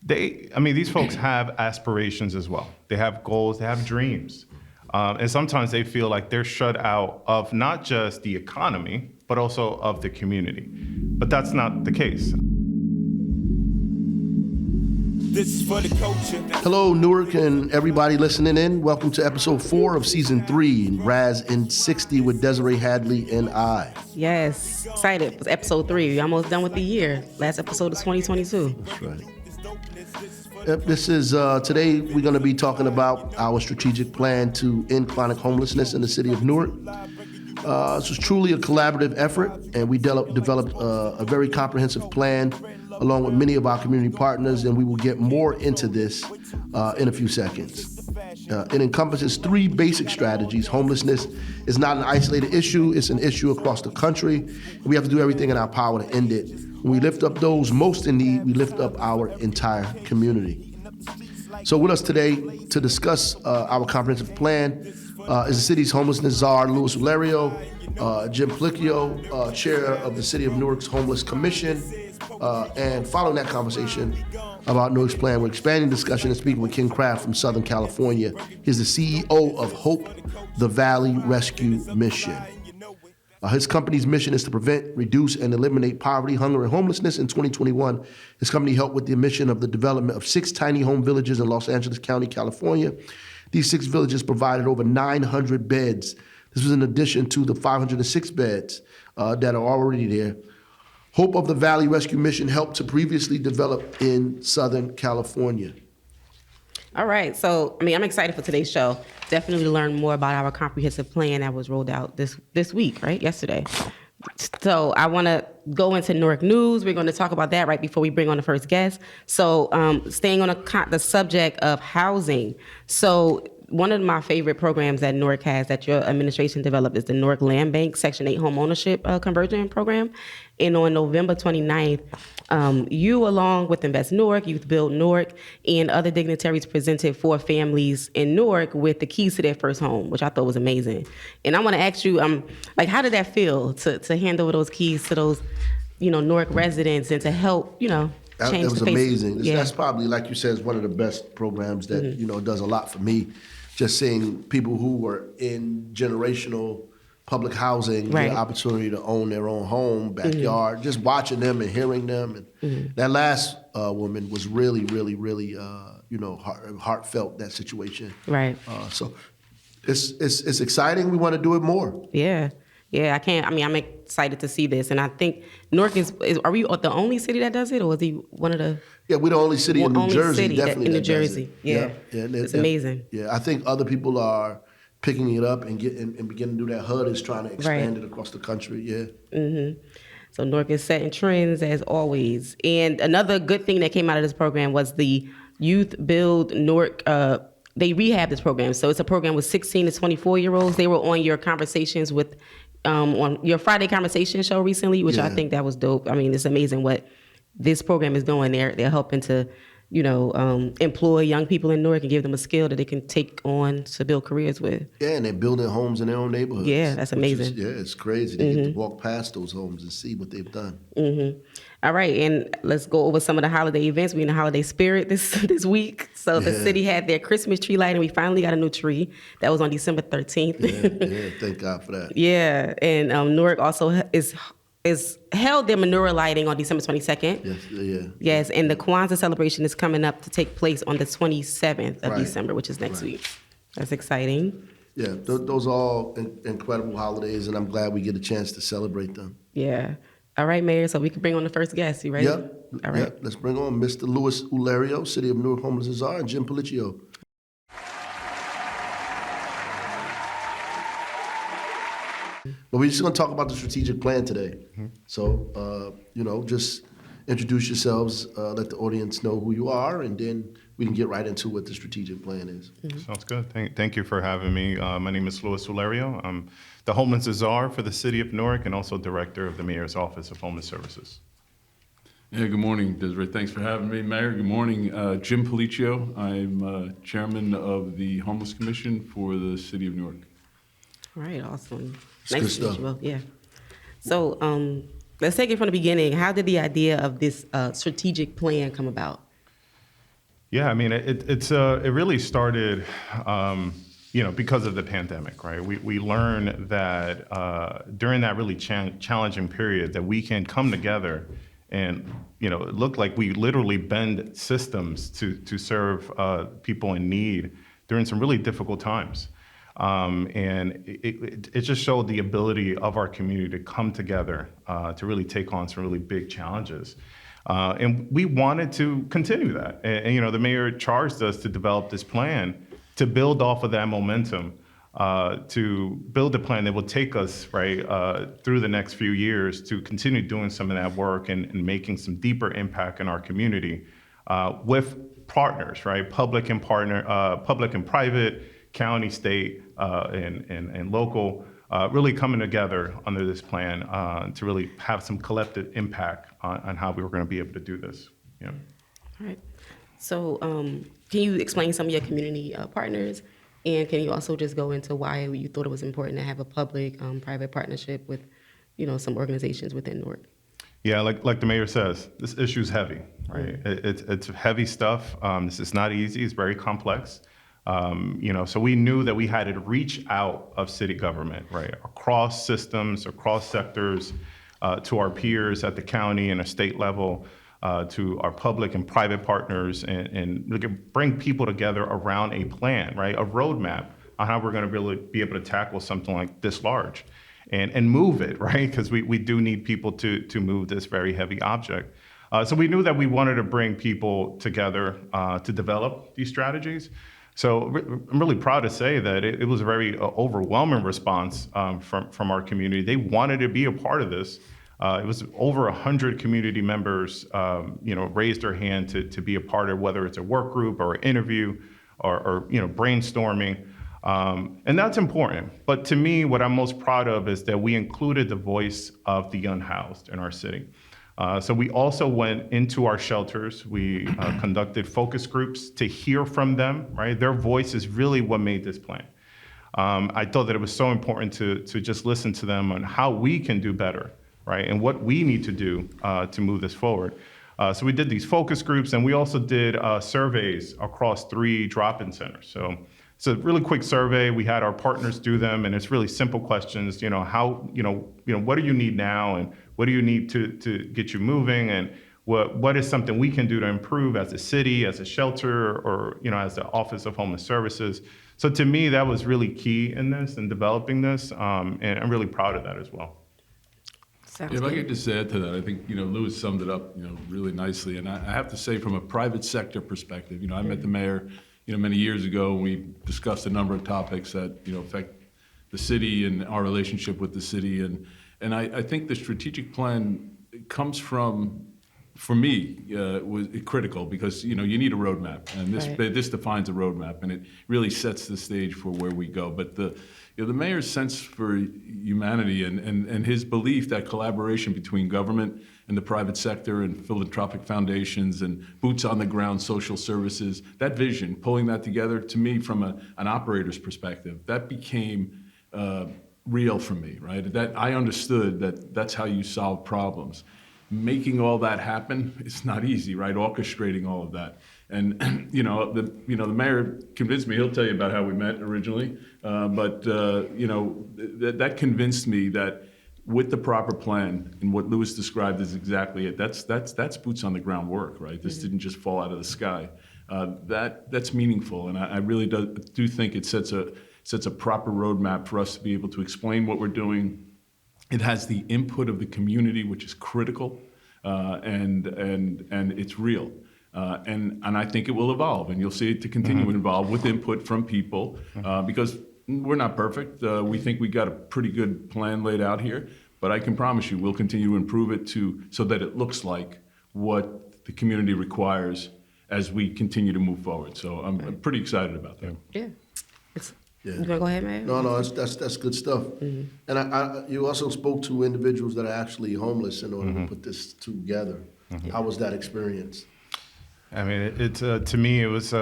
these folks have aspirations as well. They have goals, they have dreams. And sometimes they feel like they're shut out of not just the economy, but also of the community. But that's not the case. This is for the culture. Hello, Newark and everybody listening in. Welcome to episode 4 of season 3, Raz in 60 with Desiree Hadley and I. Yes, excited. It was episode 3. We're almost done with the year. Last episode is 2022. That's right. This is, today we're going to be talking about our strategic plan to end chronic homelessness in the city of Newark. This was truly a collaborative effort, and we developed a very comprehensive plan along with many of our community partners, and we will get more into this in a few seconds. It encompasses 3 basic strategies. Homelessness is not an isolated issue, it's an issue across the country, and we have to do everything in our power to end it. When we lift up those most in need, we lift up our entire community. So with us today to discuss our comprehensive plan is the city's homelessness czar, Louis Ulerio, Jim Pulicchio, chair of the City of Newark's Homeless Commission. And following that conversation about Newark's plan, we're expanding discussion and speaking with Ken Craft from Southern California. He's the CEO of Hope the Valley Rescue Mission. His company's mission is to prevent, reduce, and eliminate poverty, hunger, and homelessness. In 2021, his company helped with the mission of the development of 6 tiny home villages in Los Angeles County, California. These 6 villages provided over 900 beds. This was in addition to the 506 beds that are already there. Hope of the Valley Rescue Mission helped to previously develop in Southern California. All right, so I'm excited for today's show. Definitely to learn more about our comprehensive plan that was rolled out this week, right? Yesterday. So I want to go into Newark news. We're going to talk about that right before we bring on the first guest. So staying on the subject of housing. So one of my favorite programs that Newark has that your administration developed is the Newark Land Bank Section 8 home ownership conversion program. And on November 29th, you, along with Invest Newark, Youth Build Newark, and other dignitaries presented 4 families in Newark with the keys to their first home, which I thought was amazing. And I want to ask you, how did that feel to hand over those keys to those, Newark residents and to help, change the face? It was amazing. Yeah. That's probably, like you said, is one of the best programs that, does a lot for me. Just seeing people who were in generational public housing, right, the opportunity to own their own home, backyard, just watching them and hearing them. And that last woman was really, really, really, heartfelt, that situation. Right. So it's exciting. We want to do it more. Yeah. Yeah, I'm excited to see this. And I think Newark are we the only city that does it, or is he one of the... Yeah, we're the only city in New Jersey, definitely. In New Jersey, yeah. It's amazing. Yeah, I think other people are picking it up and beginning to do that. HUD is trying to expand it across the country, yeah. Mm-hmm. So Newark is setting trends as always. And another good thing that came out of this program was the Youth Build Newark, they rehabbed this program. So it's a program with 16 to 24-year-olds. They were on your conversations with, on your Friday Conversation show recently, which I think that was dope. It's amazing what this program is doing. They're helping to, employ young people in Newark and give them a skill that they can take on to build careers with. Yeah, and they're building homes in their own neighborhoods. Yeah, that's amazing. It's crazy. They get to walk past those homes and see what they've done. Mm-hmm. All right, and let's go over some of the holiday events. We're in the holiday spirit this week. So the city had their Christmas tree lighting. We finally got a new tree. That was on December 13th. Yeah, thank God for that. Yeah, and Newark also is held their menorah lighting on December 22nd. Yes, yeah. Yes, and the Kwanzaa celebration is coming up to take place on the 27th of December, which is next week. That's exciting. Yeah, those are all incredible holidays, and I'm glad we get a chance to celebrate them. Yeah. All right, Mayor, so we can bring on the first guest. You ready? Yep. All right. Yep. Let's bring on Mr. Louis Ulerio, City of Newark Homeless Czar, and Jim Pulicchio. But we're just going to talk about the strategic plan today. So, just introduce yourselves, let the audience know who you are, and then we can get right into what the strategic plan is. Sounds good. Thank you for having me. My name is Louis Ulerio. I'm the Homeless Czar for the City of Newark and also Director of the Mayor's Office of Homeless Services. Yeah, good morning, Desiree. Thanks for having me, Mayor. Good morning, Jim Pulicchio. I'm Chairman of the Homeless Commission for the City of Newark. All right, awesome. Good Nice to stuff. meet you both. Yeah. So let's take it from the beginning. How did the idea of this strategic plan come about? Yeah, I mean, it really started, because of the pandemic, right? We learned that during that really challenging period that we can come together and, it looked like we literally bend systems to serve people in need during some really difficult times. And it just showed the ability of our community to come together to really take on some really big challenges. And we wanted to continue that. And, the mayor charged us to develop this plan to build off of that momentum, to build a plan that will take us through the next few years to continue doing some of that work and making some deeper impact in our community with partners, right? Public and private, county, state, and local. Really coming together under this plan to really have some collective impact on how we were going to be able to do this. Yeah. All right. So can you explain some of your community partners? And can you also just go into why you thought it was important to have a public-private partnership with, some organizations within Newark? Yeah, like the mayor says, this issue is heavy, right? It's heavy stuff. This is not easy. It's very complex. So we knew that we had to reach out of city government, right, across systems, across sectors, to our peers at the county and a state level, to our public and private partners, and really bring people together around a plan, right, a roadmap on how we're going to really be able to tackle something like this large, and move it, right, because we do need people to move this very heavy object. So we knew that we wanted to bring people together to develop these strategies. So I'm really proud to say that it was a very overwhelming response from our community. They wanted to be a part of this. It was over 100 community members, raised their hand to be a part of, whether it's a work group or an interview or brainstorming. And that's important. But to me, what I'm most proud of is that we included the voice of the unhoused in our city. So we also went into our shelters. We conducted focus groups to hear from them, right? Their voice is really what made this plan. I thought that it was so important to just listen to them on how we can do better, right? And what we need to do to move this forward. So we did these focus groups, and we also did surveys across 3 drop-in centers. So it's a really quick survey. We had our partners do them, and it's really simple questions. What do you need now, and what do you need to get you moving, and what is something we can do to improve as a city, as a shelter, or as the Office of Homeless Services. So to me, that was really key in this and developing this, and I'm really proud of that as well. Sounds If I good. could just add to that, I think, Louis summed it up, really nicely. And I have to say, from a private sector perspective, I met the mayor, many years ago, and we discussed a number of topics that, affect the city and our relationship with the city. And I think the strategic plan comes from, for me, was critical because, you need a roadmap. And this defines a roadmap, and it really sets the stage for where we go. But the mayor's sense for humanity and his belief that collaboration between government and the private sector and philanthropic foundations and boots on the ground social services, that vision, pulling that together, to me, from an operator's perspective, that became real for me, right? That I understood that's how you solve problems. Making all that happen is not easy, right? Orchestrating all of that. And the mayor convinced me. He'll tell you about how we met originally, but that convinced me that with the proper plan and what Louis described is exactly it. That's boots on the ground work, right? This didn't just fall out of the sky. That's meaningful, and I really do think it sets a proper roadmap for us to be able to explain what we're doing. It has the input of the community, which is critical, and it's real. And I think it will evolve, and you'll see it to continue to evolve with input from people, because we're not perfect. We think we got a pretty good plan laid out here, but I can promise you we'll continue to improve it so that it looks like what the community requires as we continue to move forward. So I'm pretty excited about that. Yeah. You want to go ahead, Mayor? No, that's good stuff. And you also spoke to individuals that are actually homeless in order to put this together. How was that experience? I mean, to me, it was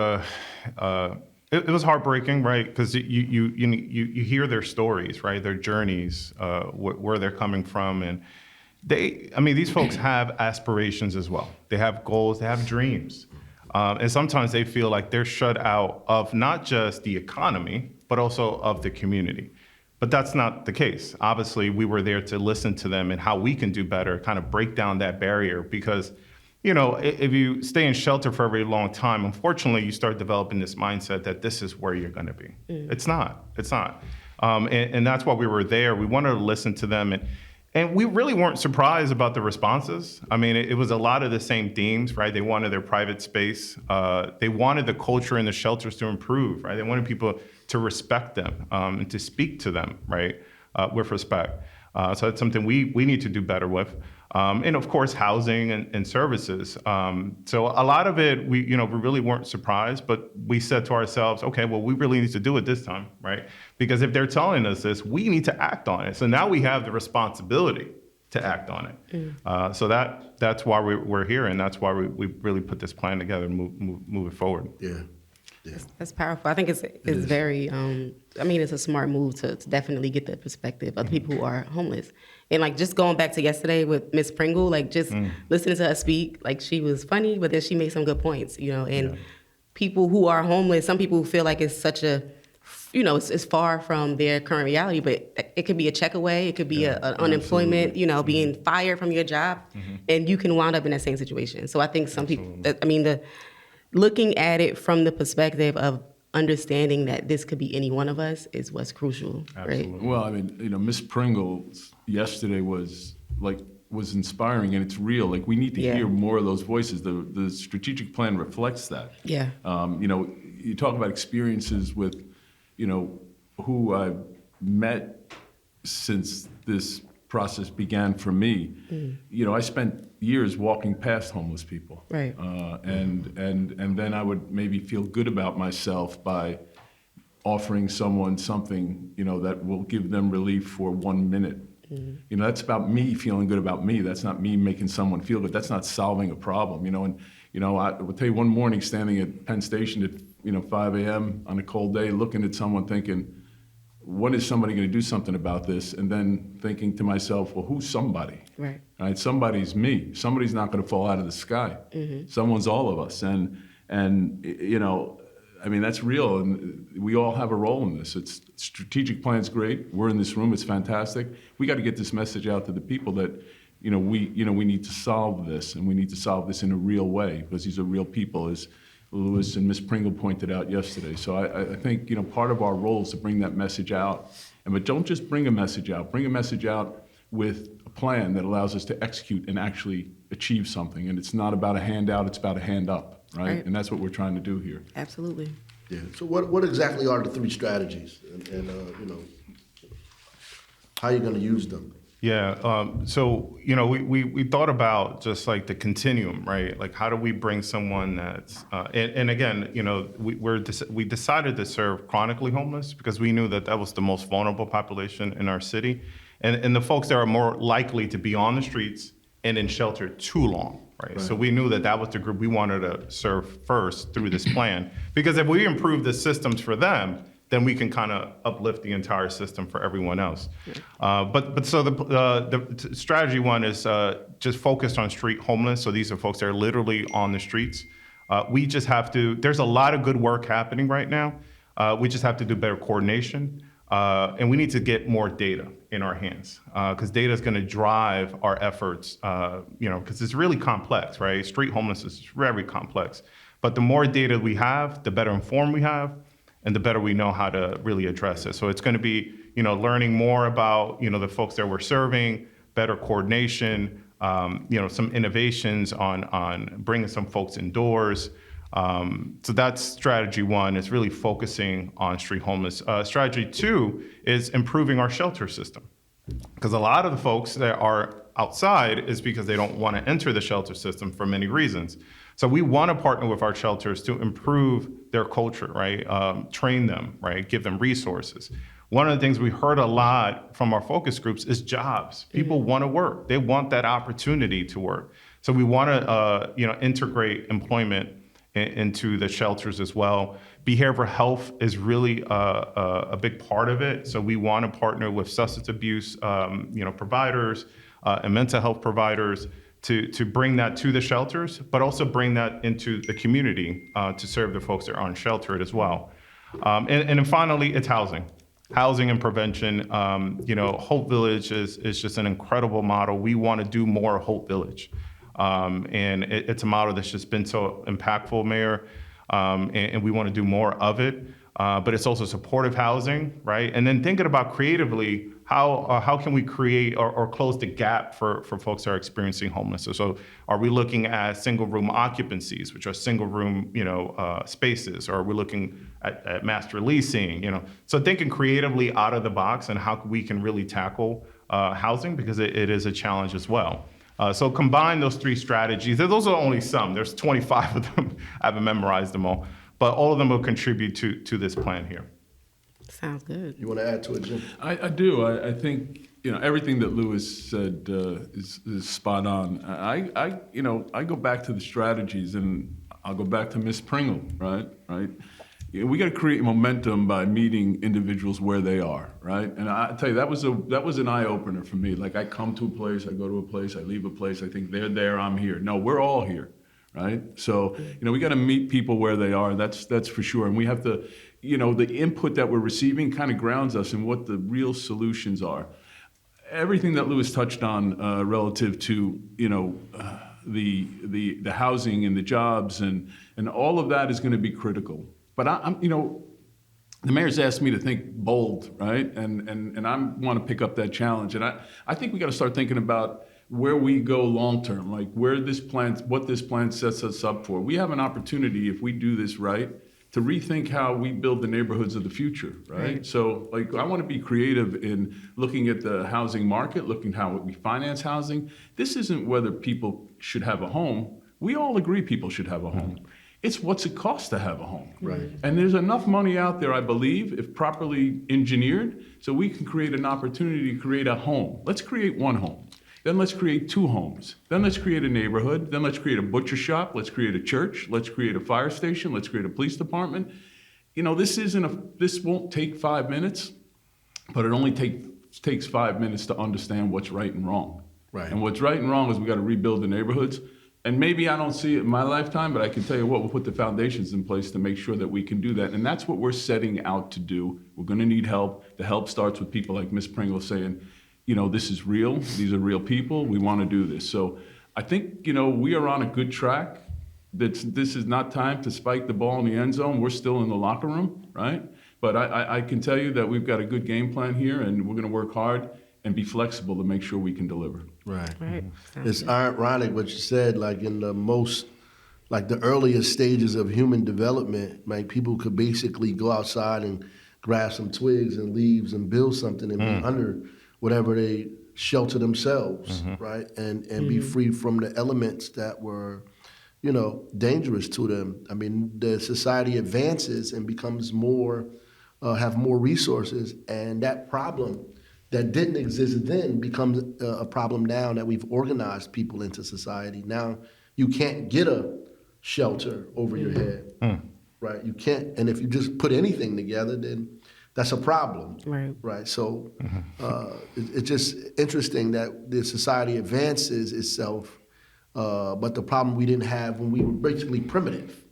it was heartbreaking, right? Because you hear their stories, right? Their journeys, where they're coming from, and these folks have aspirations as well. They have goals, they have dreams. And sometimes they feel like they're shut out of not just the economy, but also of the community. But that's not the case. Obviously, we were there to listen to them and how we can do better, kind of break down that barrier. Because, if you stay in shelter for a very long time, unfortunately, you start developing this mindset that this is where you're going to be. It's not. It's not. And that's why we were there. We wanted to listen to them. And we really weren't surprised about the responses. I mean, it was a lot of the same themes, right? They wanted their private space. They wanted the culture in the shelters to improve, right? They wanted people to respect them and to speak to them, right, with respect. So that's something we need to do better with. And of course, housing and services. So a lot of it, we really weren't surprised, but we said to ourselves, okay, well, we really need to do it this time, right? Because if they're telling us this, we need to act on it. So now we have the responsibility to act on it. So that's why we're here, and that's why we really put this plan together and move it forward. Yeah. That's powerful. I think it's very. It's a smart move to definitely get the perspective of the people who are homeless. And like just going back to yesterday with Miss Pringle, like just listening to her speak, like she was funny, but then she made some good points. And people who are homeless, some people feel like it's such a, it's far from their current reality, but it could be a check away, it could be an unemployment, being fired from your job, and you can wind up in that same situation. So I think some people, looking at it from the perspective of understanding that this could be any one of us is what's crucial, right? Well, Miss Pringle yesterday was inspiring, and it's real. Like, we need to hear more of those voices. The strategic plan reflects that. Yeah. You talk about experiences with, who I've met since this process began for me. I spent years walking past homeless people. Right. And then I would maybe feel good about myself by offering someone something, that will give them relief for 1 minute. That's about me feeling good about me. That's not me making someone feel good. That's not solving a problem, I will tell you, one morning standing at Penn Station at 5 a.m. on a cold day, looking at someone thinking, when is somebody going to do something about this? And then thinking to myself, well, who's somebody? Right. Right? Somebody's me. Somebody's not going to fall out of the sky. Someone's all of us. And that's real. And we all have a role in this. It's strategic plan's great. We're in this room. It's fantastic. We got to get this message out to the people that, we need to solve this, and we need to solve this in a real way, because these are real people, as Louis and Ms. Pringle pointed out yesterday. So I think, part of our role is to bring that message out. But don't just bring a message out. Bring a message out with a plan that allows us to execute and actually achieve something. And it's not about a handout, it's about a hand up, right? And that's what we're trying to do here. Absolutely. Yeah. So what exactly are the 3 strategies, and how are you going to use them? Yeah. So, we thought about just like the continuum, right? Like, how do we bring someone that's, and again, we decided to serve chronically homeless because we knew that was the most vulnerable population in our city, and the folks that are more likely to be on the streets and in shelter too long, right? So we knew that was the group we wanted to serve first through this plan, because if we improve the systems for them, then we can kind of uplift the entire system for everyone else. So the strategy one is just focused on street homeless. So these are folks that are literally on the streets. We just have to, there's a lot of good work happening right now. We just have to do better coordination. And we need to get more data in our hands, because data is going to drive our efforts, because it's really complex, right? Street homelessness is very complex. But the more data we have, the better informed we have, and the better we know how to really address it. So it's going to be, learning more about, the folks that we're serving, better coordination, some innovations on bringing some folks indoors. So that's strategy 1, is really focusing on street homeless. Strategy 2 is improving our shelter system, because a lot of the folks that are outside is because they don't want to enter the shelter system for many reasons. So we want to partner with our shelters to improve their culture, right? Train them, right? Give them resources. One of the things we heard a lot from our focus groups is jobs. People want to work. They want that opportunity to work. So we want to, integrate employment into the shelters as well. Behavioral health is really a big part of it. So we want to partner with substance abuse, providers and mental health providers to bring that to the shelters, but also bring that into the community to serve the folks that are unsheltered as well. And then finally, it's housing. Housing and prevention. Hope Village is just an incredible model. We want to do more Hope Village. And it's a model that's just been so impactful, Mayor, and we want to do more of it. But it's also supportive housing, right? And then thinking about creatively, how can we create or close the gap for folks that are experiencing homelessness? So are we looking at single room occupancies, which are single room, spaces? Or are we looking at master leasing, So thinking creatively out of the box and how we can really tackle housing, because it is a challenge as well. So combine those three strategies. Those are only some. There's 25 of them. I haven't memorized them all. But all of them will contribute to this plan here. Sounds good. You want to add to it, Jim? I do. I think everything that Louis said is spot on. I go back to the strategies, and I'll go back to Miss Pringle, right? We got to create momentum by meeting individuals where they are, right? And I tell you, that was an eye opener for me. Like, I come to a place, I go to a place, I leave a place, I think they're there, I'm here. No, we're all here. Right? So, we got to meet people where they are. That's for sure. And we have to, the input that we're receiving kind of grounds us in what the real solutions are. Everything that Louis touched on relative to, the housing and the jobs and all of that is going to be critical. But I'm the mayor's asked me to think bold, right? And I want to pick up that challenge. And I think we got to start thinking about where we go long term, like what this plan sets us up for. We have an opportunity, if we do this right, to rethink how we build the neighborhoods of the future, right? So, I want to be creative in looking at the housing market, looking how we finance housing. This isn't whether people should have a home. We all agree people should have a home. It's what's it cost to have a home. Right. And there's enough money out there, I believe, if properly engineered, so we can create an opportunity to create a home. Let's create one home. Then let's create two homes. Then let's create a neighborhood. Then let's create a butcher shop. Let's create a church. Let's create a fire station. Let's create a police department. This won't take 5 minutes, but it only takes 5 minutes to understand what's right and wrong. Right. And what's right and wrong is we got to rebuild the neighborhoods. And maybe I don't see it in my lifetime, but I can tell you what, we'll put the foundations in place to make sure that we can do that. And that's what we're setting out to do. We're going to need help. The help starts with people like Ms. Pringle saying, this is real. These are real people. We want to do this. So I think, we are on a good track. This is not time to spike the ball in the end zone. We're still in the locker room, right? But I can tell you that we've got a good game plan here, and we're going to work hard and be flexible to make sure we can deliver. Right. Sounds It's good. ironic what you said, like in the earliest stages of human development, like people could basically go outside and grab some twigs and leaves and build something and be under whatever they shelter themselves, right? And be free from the elements that were, dangerous to them. I mean, the society advances and becomes more, have more resources, and that problem that didn't exist then becomes a problem now that we've organized people into society. Now you can't get a shelter over your head, right? You can't, and if you just put anything together, then that's a problem, right? So it's just interesting that the society advances itself, but the problem we didn't have when we were basically primitive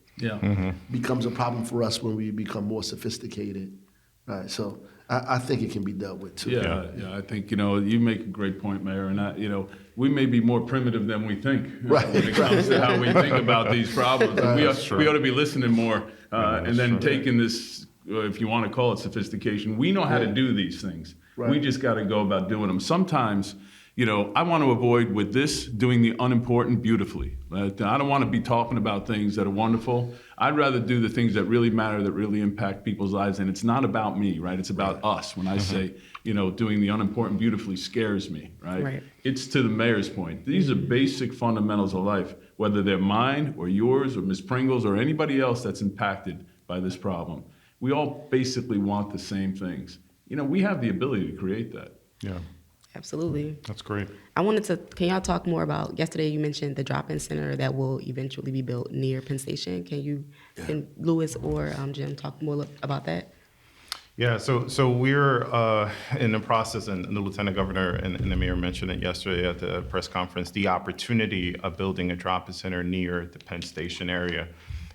becomes a problem for us when we become more sophisticated, right? So I think it can be dealt with too. Yeah. I think, you make a great point, Mayor, and we may be more primitive than we think Right. when it comes to how we think about these problems. And we ought to be listening more and then taking this, if you want to call it sophistication. We know how to do these things. Right. We just got to go about doing them. Sometimes, I want to avoid with this doing the unimportant beautifully. I don't want to be talking about things that are wonderful. I'd rather do the things that really matter, that really impact people's lives. And it's not about me, right? It's about us. When I say, doing the unimportant beautifully scares me, right? It's to the mayor's point. These are basic fundamentals of life, whether they're mine or yours or Ms. Pringle's or anybody else that's impacted by this problem. We all basically want the same things. We have the ability to create that. Yeah, Absolutely. that's great. Can y'all talk more about, yesterday you mentioned the drop-in center that will eventually be built near Penn Station. Can Louis or Jim talk more about that? Yeah, so we're in the process, and the lieutenant governor and the mayor mentioned it yesterday at the press conference, the opportunity of building a drop-in center near the Penn Station area.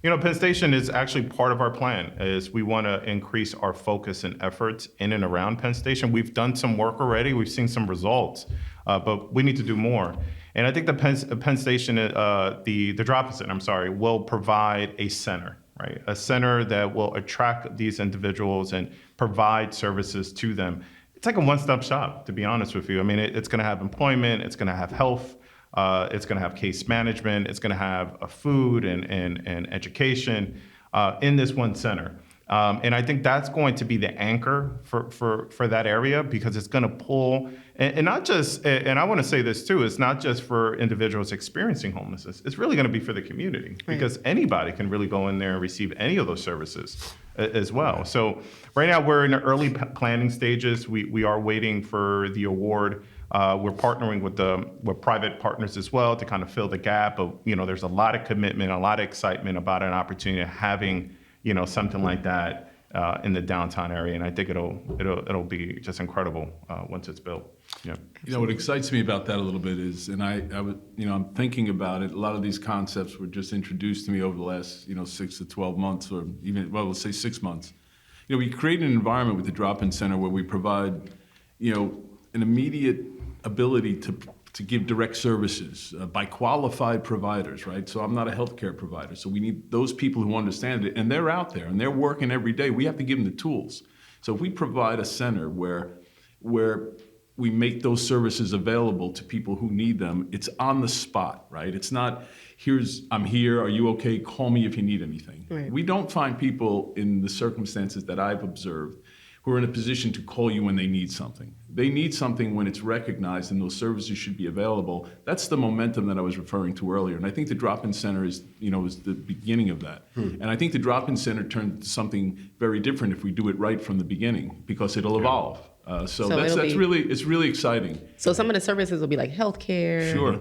You know, Penn Station is actually part of our plan, is we want to increase our focus and efforts in and around Penn Station. We've done some work already, we've seen some results, but we need to do more. And I think the Penn Station, the drop-in center, I'm sorry, will provide a center, right? A center that will attract these individuals and provide services to them. It's like a one-stop shop, to be honest with you. I mean, it's going to have employment, it's going to have health, it's going to have case management, it's going to have food and education in this one center. And I think that's going to be the anchor for that area, because it's going to pull, and not just, and I want to say this too, it's not just for individuals experiencing homelessness, it's really going to be for the community, because anybody can really go in there and receive any of those services as well. So right now we're in the early planning stages. We are waiting for the award. We're partnering with private partners as well to kind of fill the gap. But there's a lot of commitment, a lot of excitement about an opportunity of having something like that in the downtown area, and I think it'll be just incredible once it's built. Yeah. What excites me about that a little bit is, and I'm thinking about it. A lot of these concepts were just introduced to me over the last 6 to 12 months, or even let's say 6 months. We create an environment with the drop-in center where we provide an immediate ability to give direct services by qualified providers, right? So I'm not a healthcare provider. So we need those people who understand it, and they're out there and they're working every day. We have to give them the tools. So if we provide a center where we make those services available to people who need them, it's on the spot, right? It's not, I'm here, are you okay? Call me if you need anything. Right. We don't find people in the circumstances that I've observed who are in a position to call you when they need something. They need something when it's recognized and those services should be available. That's the momentum that I was referring to earlier. And I think the drop-in center is the beginning of that. And I think the drop-in center turned into something very different if we do it right from the beginning, because it'll evolve. So it's really exciting. So some of the services will be like healthcare. Sure.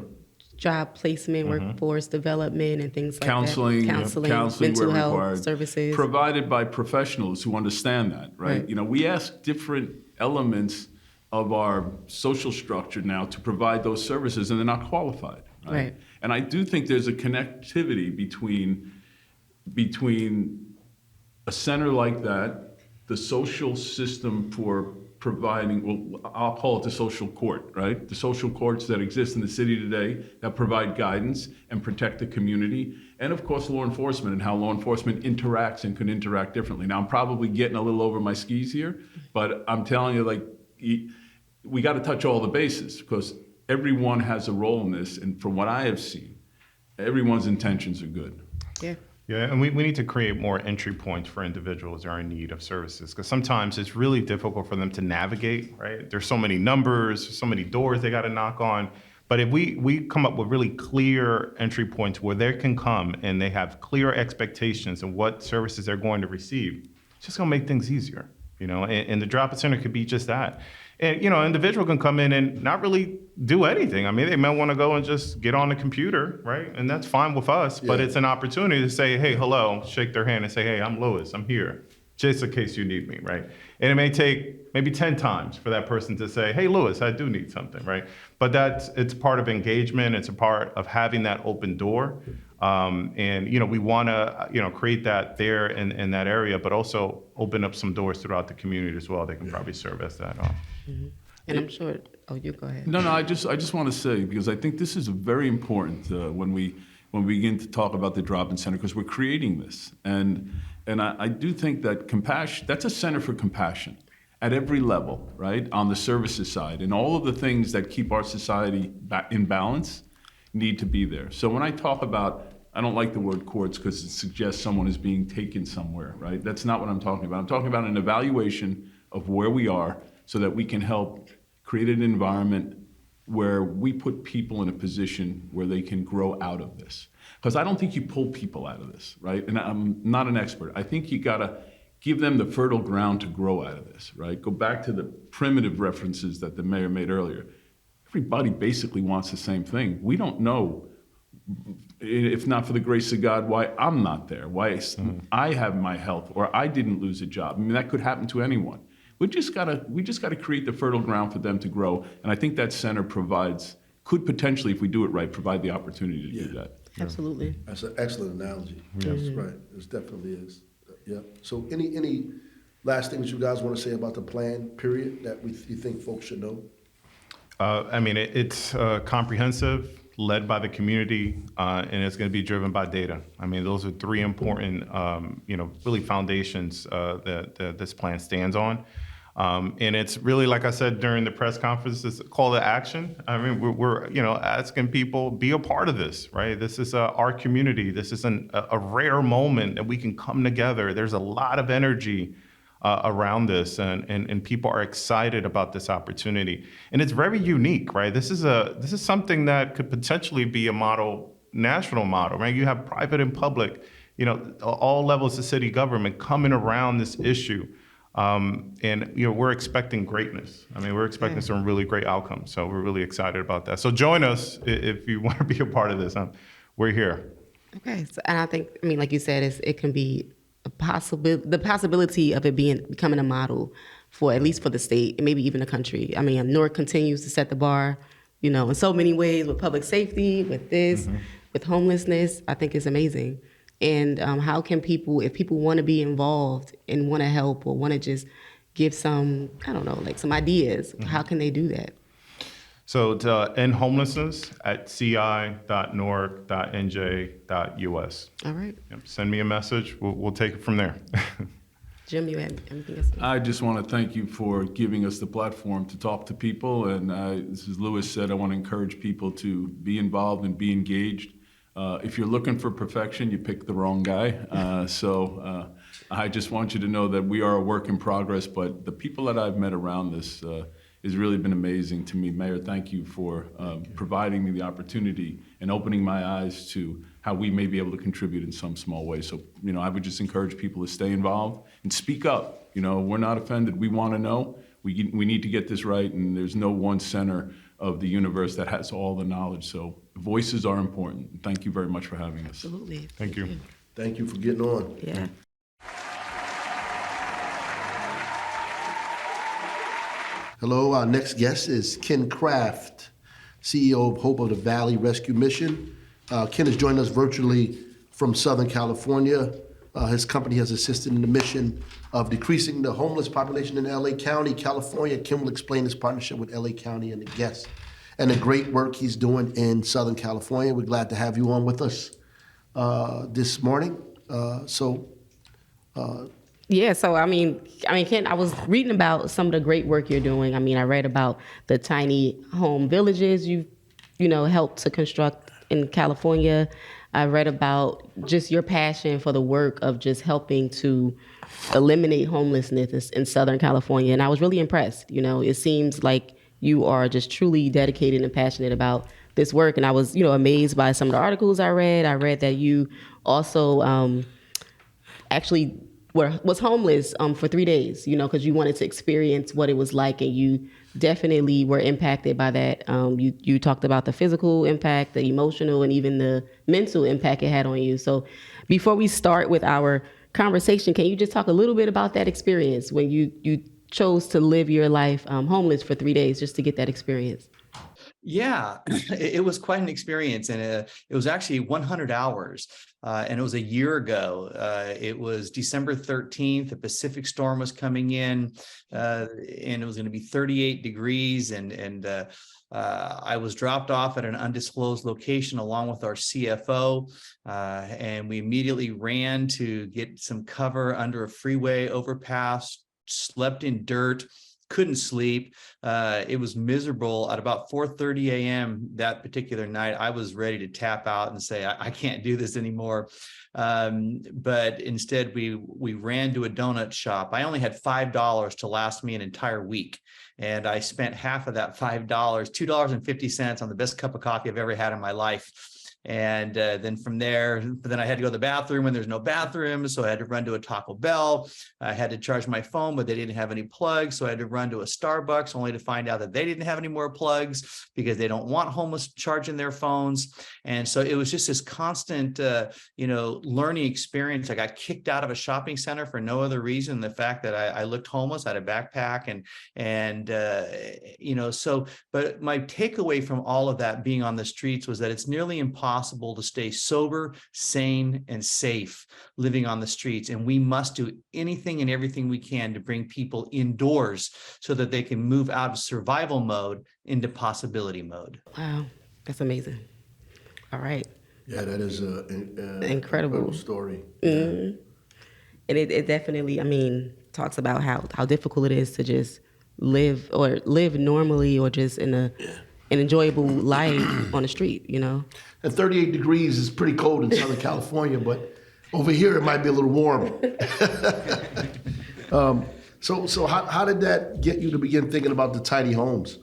Job placement, workforce development, and things like counseling, that. Counseling, mental where health required, services. provided by professionals who understand that, right? We ask different elements of our social structure now to provide those services, and they're not qualified, right? And I do think there's a connectivity between a center like that, the social system for providing, well, I'll call it the social court, right? The social courts that exist in the city today that provide guidance and protect the community, and of course law enforcement and how law enforcement interacts and can interact differently. Now I'm probably getting a little over my skis here, but I'm telling you, we got to touch all the bases, because everyone has a role in this, and from what I have seen, everyone's intentions are good. Yeah, and we need to create more entry points for individuals who are in need of services, because sometimes it's really difficult for them to navigate, right? There's so many numbers, so many doors they got to knock on. But if we come up with really clear entry points where they can come and they have clear expectations of what services they're going to receive, it's just going to make things easier, and the drop-in center could be just that. And, an individual can come in and not really do anything. I mean, they might want to go and just get on the computer, right? And that's fine with us, but it's an opportunity to say, hey, hello, shake their hand and say, hey, I'm Louis, I'm here, just in case you need me, right? And it may take maybe 10 times for that person to say, hey, Louis, I do need something, right? But it's part of engagement. It's a part of having that open door. And, we want to, create that there in that area, but also open up some doors throughout the community as well. They can probably serve as that. And I'm sure, you go ahead. No, I just want to say, because I think this is very important when we begin to talk about the drop-in center, because we're creating this. And I do think that compassion, that's a center for compassion at every level, right? On the services side, and all of the things that keep our society in balance need to be there. So when I talk about, I don't like the word courts because it suggests someone is being taken somewhere, right? That's not what I'm talking about. I'm talking about an evaluation of where we are so that we can help create an environment where we put people in a position where they can grow out of this. Because I don't think you pull people out of this, right? And I'm not an expert. I think you gotta give them the fertile ground to grow out of this, right? Go back to the primitive references that the mayor made earlier. Everybody basically wants the same thing. We don't know if not for the grace of God, why I'm not there, why I have my health, or I didn't lose a job. I mean, that could happen to anyone. We just gotta create the fertile ground for them to grow, and I think that center could potentially, if we do it right, provide the opportunity to do that. Absolutely. That's an excellent analogy. That's right. It definitely is. Yeah. So any last things you guys want to say about the plan, period, that you think folks should know? I mean, it's comprehensive, led by the community, and it's going to be driven by data. I mean, those are three important, really foundations that this plan stands on. And it's really, like I said during the press conference, it's a call to action. I mean, we're asking people, be a part of this, right? This is our community. This is a rare moment that we can come together. There's a lot of energy around this, and people are excited about this opportunity. And it's very unique, right? This is something that could potentially be a national model, right? You have private and public, all levels of city government coming around this issue. And we're expecting greatness. I mean, we're expecting some really great outcomes. So we're really excited about that. So join us if you want to be a part of this. We're here. Okay. So, and I think, like you said, it can be the possibility of it becoming a model for at least for the state and maybe even the country. I mean, Newark continues to set the bar, in so many ways with public safety, with this, with homelessness. I think it's amazing. And how can people, if people want to be involved and want to help or want to just give some, some ideas, how can they do that? So to end homelessness at ci.newark.nj.us. All right. Yep, send me a message. We'll take it from there. Jim, you have anything else? I just want to thank you for giving us the platform to talk to people. And as Louis said, I want to encourage people to be involved and be engaged. If you're looking for perfection, you picked the wrong guy. So I just want you to know that we are a work in progress, but the people that I've met around this has really been amazing to me. Mayor, thank you for providing me the opportunity and opening my eyes to how we may be able to contribute in some small way. So, I would just encourage people to stay involved and speak up. We're not offended. We want to know. We need to get this right, and there's no one center of the universe that has all the knowledge. So voices are important. Thank you very much for having us. Absolutely. Thank you. Thank you for getting on. Yeah. Hello, our next guest is Ken Kraft, CEO of Hope of the Valley Rescue Mission. Ken has joined us virtually from Southern California. His company has assisted in the mission of decreasing the homeless population in LA County, California. Ken will explain his partnership with LA County and the guests and the great work he's doing in Southern California. We're glad to have you on with us this morning. Yeah, so Ken, I was reading about some of the great work you're doing. I read about the tiny home villages you've, helped to construct in California. I read about just your passion for the work of just helping to eliminate homelessness in Southern California, and I was really impressed. It seems like you are just truly dedicated and passionate about this work, and I was, amazed by some of the articles I read. I read that you also actually was homeless for 3 days, because you wanted to experience what it was like, and you definitely were impacted by that. You talked about the physical impact, the emotional, and even the mental impact it had on you. So before we start with our conversation, can you just talk a little bit about that experience when you chose to live your life homeless for 3 days just to get that experience? Yeah, it was quite an experience, and it was actually 100 hours, and it was a year ago. It was December 13th. A Pacific storm was coming in, and it was going to be 38 degrees, and I was dropped off at an undisclosed location along with our CFO, and we immediately ran to get some cover under a freeway overpass, slept in dirt, couldn't sleep. It was miserable. At about 4:30 a.m. that particular night, I was ready to tap out and say, I can't do this anymore. But instead, we ran to a donut shop. I only had $5 to last me an entire week. And I spent half of that $5, $2.50 on the best cup of coffee I've ever had in my life. And then from there, then I had to go to the bathroom when there's no bathroom. So I had to run to a Taco Bell. I had to charge my phone, but they didn't have any plugs. So I had to run to a Starbucks only to find out that they didn't have any more plugs because they don't want homeless charging their phones. And so it was just this constant, learning experience. I got kicked out of a shopping center for no other reason than the fact that I looked homeless. I had a backpack but my takeaway from all of that being on the streets was that it's nearly impossible to stay sober, sane, and safe living on the streets. And we must do anything and everything we can to bring people indoors so that they can move out of survival mode into possibility mode. Wow, that's amazing. All right. Yeah, that is an Incredible story. And it definitely, talks about how difficult it is to just live normally or just in an enjoyable life on the street, And 38 degrees is pretty cold in Southern California, but over here it might be a little warm. So how did that get you to begin thinking about the tiny homes?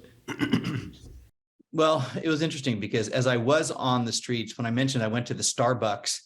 Well, it was interesting because as I was on the streets, when I mentioned I went to the Starbucks,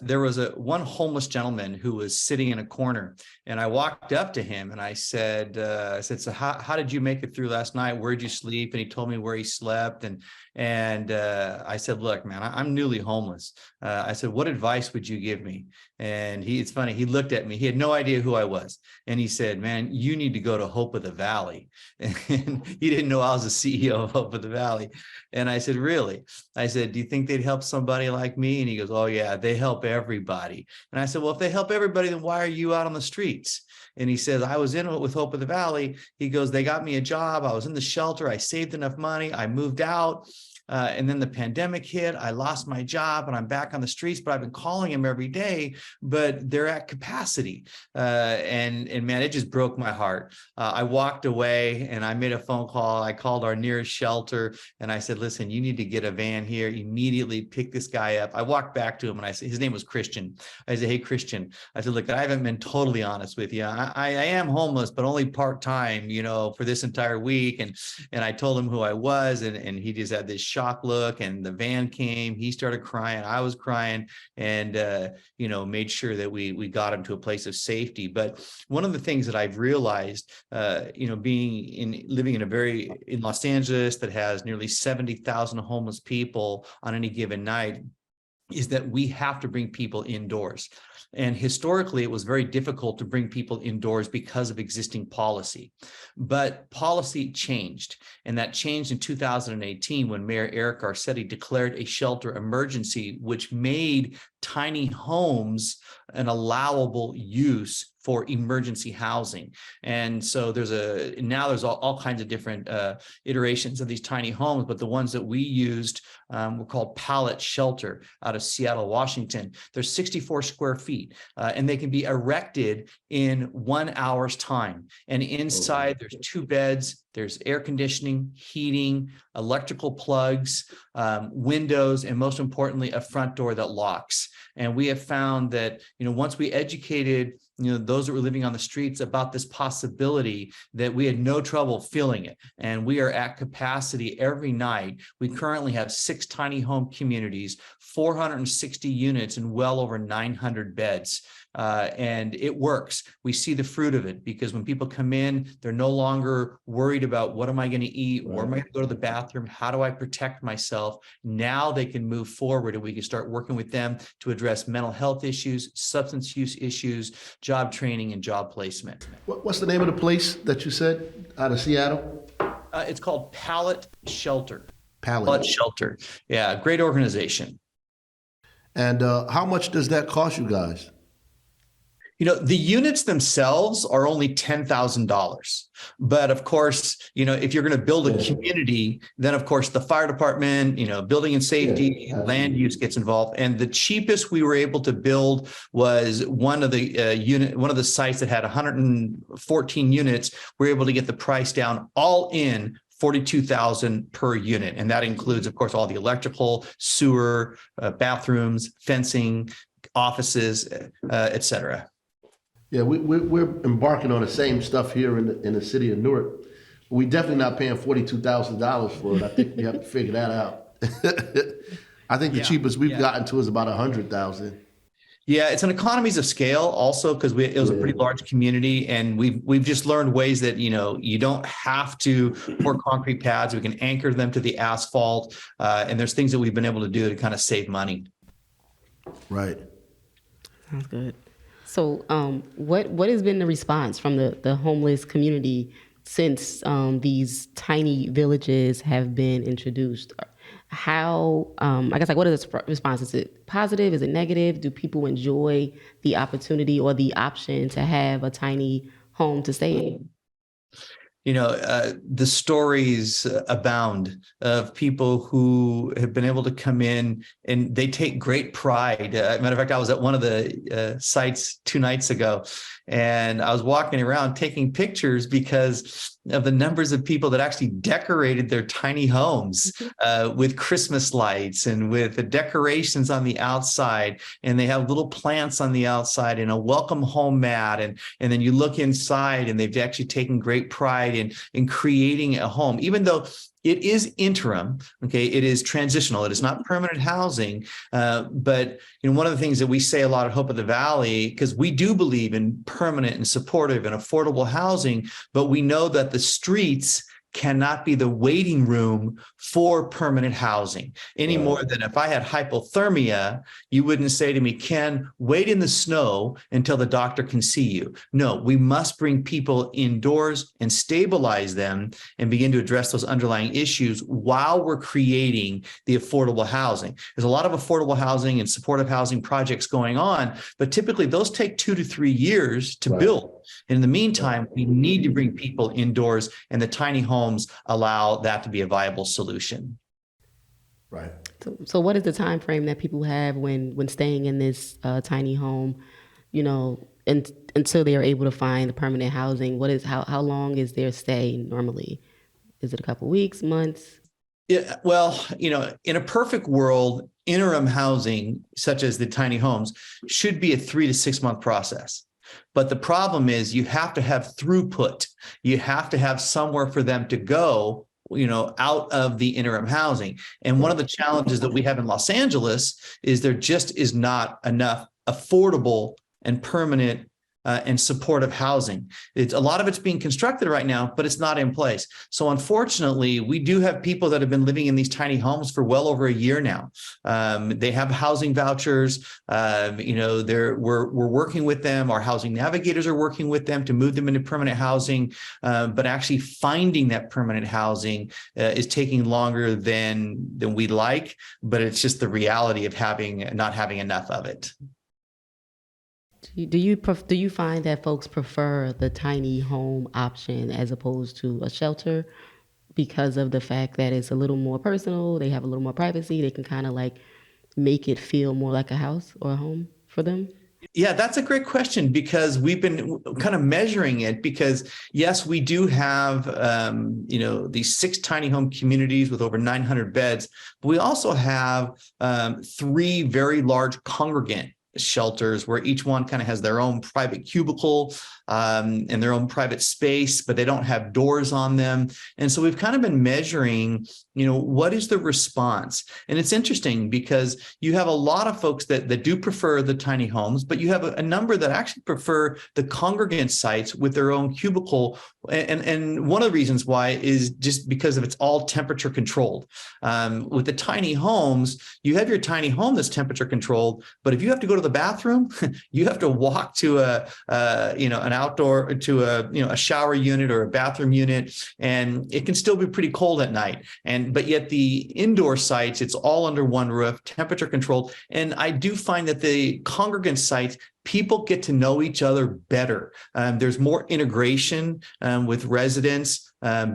there was one homeless gentleman who was sitting in a corner, and I walked up to him and I said, so how did you make it through last night? Where'd you sleep? And he told me where he slept. And I said, look, man, I'm newly homeless. I said, what advice would you give me? And it's funny, he looked at me. He had no idea who I was. And he said, man, you need to go to Hope of the Valley. And he didn't know I was the CEO of Hope of the Valley. And I said, really? I said, do you think they'd help somebody like me? And he goes, oh yeah, they help everybody. And I said, well, if they help everybody, then why are you out on the streets? And he says, I was in it with Hope of the Valley. He goes, they got me a job. I was in the shelter. I saved enough money. I moved out. And then the pandemic hit. I lost my job and I'm back on the streets, but I've been calling them every day, but they're at capacity. And man, it just broke my heart. I walked away and I made a phone call. I called our nearest shelter and I said, listen, you need to get a van here immediately, pick this guy up. I walked back to him and I said, his name was Christian. I said, hey, Christian, I said, look, I haven't been totally honest with you. I am homeless, but only part-time, for this entire week. And I told him who I was and he just had this shock look, and the van came, he started crying, I was crying, and made sure that we got him to a place of safety. But one of the things that I've realized, living in Los Angeles that has nearly 70,000 homeless people on any given night, is that we have to bring people indoors. And historically, it was very difficult to bring people indoors because of existing policy. But policy changed, and that changed in 2018 when Mayor Eric Garcetti declared a shelter emergency, which made tiny homes an allowable use for emergency housing. And so there's all kinds of different iterations of these tiny homes, but the ones that we used were called Pallet Shelter out of Seattle, Washington. They're 64 square feet and they can be erected in 1 hour's time. And inside there's 2 beds, there's air conditioning, heating, electrical plugs, windows, and most importantly, a front door that locks. And we have found that, once we educated those that were living on the streets about this possibility, that we had no trouble filling it. And we are at capacity every night. We currently have 6 tiny home communities, 460 units, and well over 900 beds. And it works. We see the fruit of it because when people come in, they're no longer worried about what am I going to eat? Where am I going to go to the bathroom? How do I protect myself? Now they can move forward and we can start working with them to address mental health issues, substance use issues, job training, and job placement. What's the name of the place that you said out of Seattle? It's called Pallet Shelter. Pallet Shelter. Yeah, great organization. And how much does that cost you guys? The units themselves are only $10,000. But of course, if you're going to build a community, then of course the fire department, building and safety, land use gets involved. And the cheapest we were able to build was one of the sites that had 114 units. We were able to get the price down all in $42,000 per unit. And that includes, of course, all the electrical, sewer, bathrooms, fencing, offices, et cetera. Yeah, we're embarking on the same stuff here in the city of Newark. We're definitely not paying $42,000 for it. I think we have to figure that out. I think the Yeah, cheapest we've yeah. gotten to is about 100,000. Yeah, it's an economies of scale also because it was a pretty large community, and we've just learned ways that you don't have to pour concrete pads. We can anchor them to the asphalt, and there's things that we've been able to do to kind of save money. Right. Sounds good. So, what has been the response from the homeless community since these tiny villages have been introduced? How, I guess, like, what is the response? Is it positive? Is it negative? Do people enjoy the opportunity or the option to have a tiny home to stay in? The stories abound of people who have been able to come in and they take great pride. Matter of fact, I was at one of the sites 2 nights ago, and I was walking around taking pictures because of the numbers of people that actually decorated their tiny homes with Christmas lights and with the decorations on the outside, and they have little plants on the outside and a welcome home mat, and then you look inside and they've actually taken great pride in creating a home, even though it is interim. Okay, it is transitional. It is not permanent housing. But one of the things that we say a lot at Hope of the Valley, because we do believe in permanent and supportive and affordable housing, but we know that the streets cannot be the waiting room for permanent housing any more than if I had hypothermia, you wouldn't say to me, Ken, wait in the snow until the doctor can see you. No, we must bring people indoors and stabilize them and begin to address those underlying issues while we're creating the affordable housing. There's a lot of affordable housing and supportive housing projects going on, but typically those take 2 to 3 years to build. And in the meantime, we need to bring people indoors, and the tiny homes allow that to be a viable solution. Right. So what is the time frame that people have when staying in this tiny home, until they are able to find the permanent housing? How long is their stay normally? Is it a couple weeks, months? Yeah, well, in a perfect world, interim housing, such as the tiny homes, should be a 3 to 6 month process. But the problem is you have to have throughput. You have to have somewhere for them to go, out of the interim housing. And one of the challenges that we have in Los Angeles is there just is not enough affordable and permanent and supportive housing. A lot of it's being constructed right now, but it's not in place. So unfortunately, we do have people that have been living in these tiny homes for well over a year now. They have housing vouchers. We're working with them. Our housing navigators are working with them to move them into permanent housing. But actually finding that permanent housing is taking longer than we'd like. But it's just the reality of not having enough of it. Do you find that folks prefer the tiny home option as opposed to a shelter because of the fact that it's a little more personal, they have a little more privacy, they can kind of like make it feel more like a house or a home for them? Yeah, that's a great question, because we've been kind of measuring it, because yes, we do have, these 6 tiny home communities with over 900 beds, but we also have 3 very large congregant shelters where each one kind of has their own private cubicle and their own private space, but they don't have doors on them. And so we've kind of been measuring, what is the response? And it's interesting because you have a lot of folks that do prefer the tiny homes, but you have a number that actually prefer the congregant sites with their own cubicle. And one of the reasons why is just because of it's all temperature controlled. With the tiny homes, you have your tiny home that's temperature controlled, but if you have to go to the bathroom, you have to walk to an outdoor, to a shower unit or a bathroom unit, and it can still be pretty cold at night. But yet the indoor sites, it's all under one roof, temperature controlled. And I do find that the congregant sites, people get to know each other better. There's more integration with residents,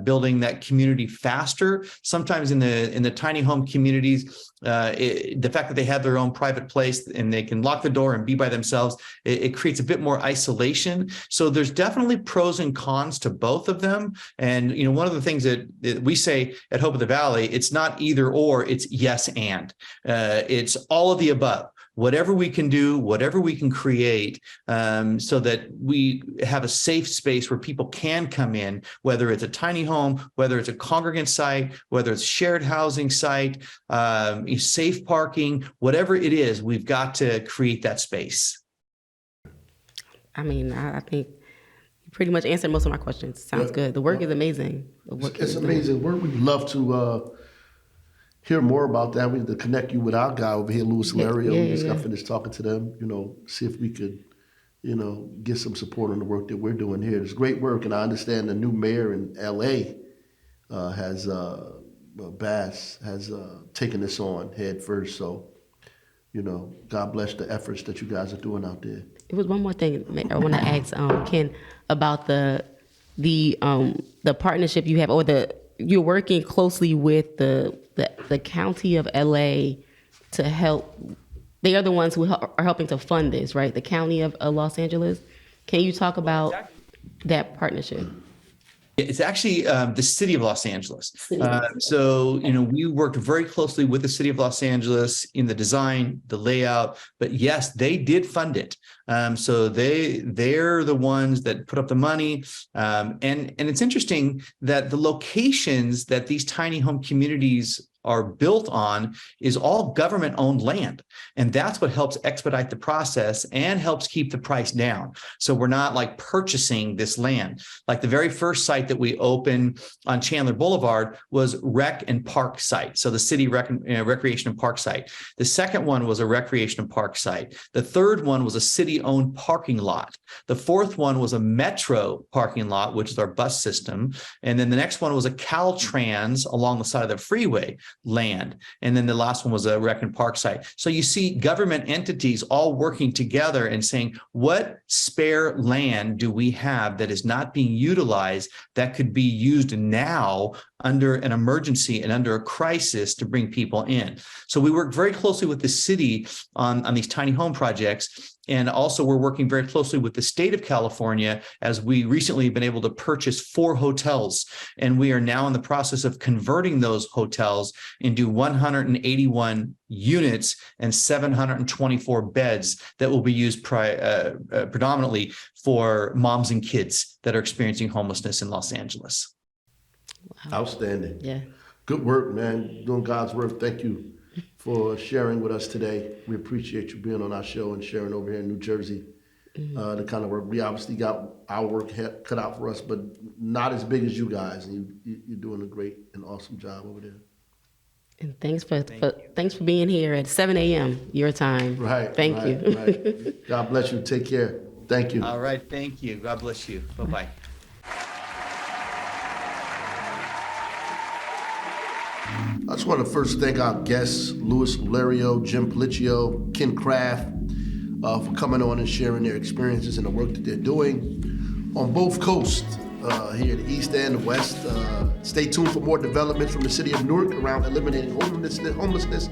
building that community faster. Sometimes in the tiny home communities, the fact that they have their own private place and they can lock the door and be by themselves, it creates a bit more isolation. So there's definitely pros and cons to both of them. And one of the things that we say at Hope of the Valley, it's not either or, it's yes and. It's all of the above. whatever we can do, whatever we can create, so that we have a safe space where people can come in, whether it's a tiny home, whether it's a congregant site, whether it's shared housing site, safe parking, whatever it is, we've got to create that space. I mean, I think you pretty much answered most of my questions. Sounds good. The work is amazing. The work It's is amazing work. We'd love to hear more about that. We need to connect you with our guy over here, Louis Lario. We just got finished talking to them, see if we could, get some support on the work that we're doing here. It's great work, and I understand the new mayor in LA Bass has taken this on head first. So, God bless the efforts that you guys are doing out there. It was one more thing I want to ask Ken about the partnership you have, or you're working closely with the county of LA to help. They are the ones who are helping to fund this, right? The county of Los Angeles. Can you talk about that partnership? It's actually the city of Los Angeles. So, we worked very closely with the city of Los Angeles in the design, the layout, but yes, they did fund it. So they're the ones that put up the money. And it's interesting that the locations that these tiny home communities are built on is all government-owned land. And that's what helps expedite the process and helps keep the price down. So we're not like purchasing this land. Like the very first site that we opened on Chandler Boulevard was Rec and Park site. So the city recreation and park site. The second one was a recreation and park site. The third one was a city-owned parking lot. The fourth one was a Metro parking lot, which is our bus system. And then the next one was a Caltrans along the side of the freeway land. And then the last one was a rec and park site. So you see government entities all working together and saying, what spare land do we have that is not being utilized that could be used now under an emergency and under a crisis to bring people in? So we work very closely with the city on these tiny home projects. And also we're working very closely with the state of California, as we recently have been able to purchase 4 hotels. And we are now in the process of converting those hotels into 181 units and 724 beds that will be used predominantly for moms and kids that are experiencing homelessness in Los Angeles. Wow. Outstanding. Yeah. Good work, man. Doing God's work. Thank you for sharing with us today. We appreciate you being on our show and sharing over here in New Jersey. The kind of work we obviously got our work cut out for us, but not as big as you guys. And you're doing a great and awesome job over there. And thanks for being here at 7 a.m. your time. Right. Thank you. Right. God bless you. Take care. Thank you. All right. Thank you. God bless you. Bye-bye. I just want to first thank our guests, Louis Lario, Jim Policcio, Ken Craft, for coming on and sharing their experiences and the work that they're doing on both coasts, here at the East and the West. Stay tuned for more developments from the city of Newark around eliminating homelessness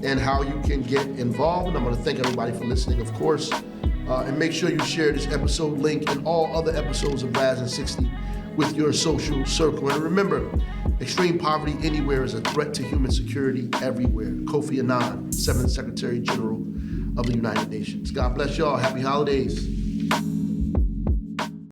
and how you can get involved. And I'm going to thank everybody for listening, of course. And make sure you share this episode link and all other episodes of Raz and 60 with your social circle. And remember, extreme poverty anywhere is a threat to human security everywhere. Kofi Annan, 7th Secretary General of the United Nations. God bless y'all. Happy holidays.